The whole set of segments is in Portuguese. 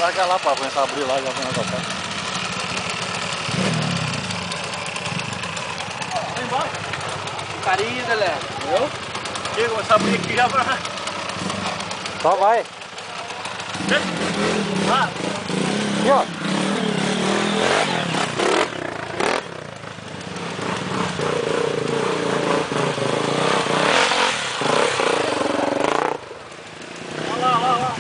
larga lá pra começar a abrir lá, já vem na calçada. Vai embora. Carinho, Delé. Eu? Chega, vou abrir aqui já pra... Só vai. Ah. Aqui, ó. Olha lá, olha lá.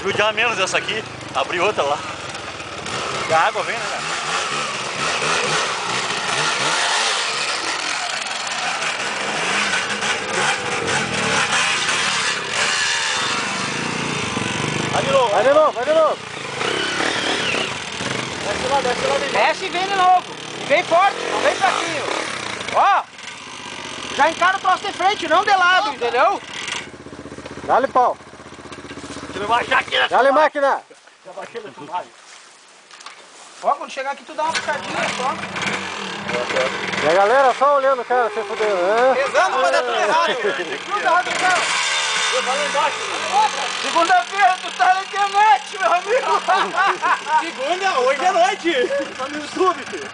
Judiar menos essa aqui, abrir outra lá. E a água vem, né, cara? Vai de novo, Vai de novo, vai de novo. desce lá, Desce e vem de novo. E vem forte, não vem fraquinho. Ó. Já encara o troço de frente, não de lado, entendeu? Dá-lhe pau. Você vai baixar aqui, né? Dá-lhe máquina. Já baixei na filmagem. Ó, quando chegar aqui tu dá uma puxadinha só. E a galera só olhando, cara, você fudeu. Pesando pra dar tudo errado. Tudo errado, cara. Vai lá embaixo. Segunda-feira tu tá na internet, meu amigo. Segunda, hoje é noite. Tá no YouTube, filho.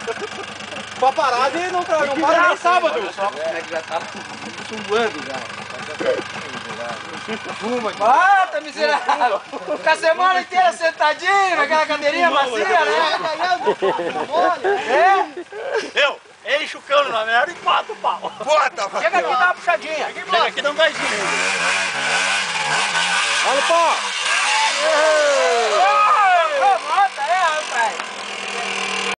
Paparazzi não para nem sábado. Olha só como é que já tá suando já. Fuma aqui. Ah, tá miserável. Fica a semana inteira sentadinho naquela cadeirinha macia, né? Eu, enche o cano na merda e bota o pau. Bota, Chega aqui e dá uma puxadinha. Chega aqui e dá um gásinho. Dá-lhe pau.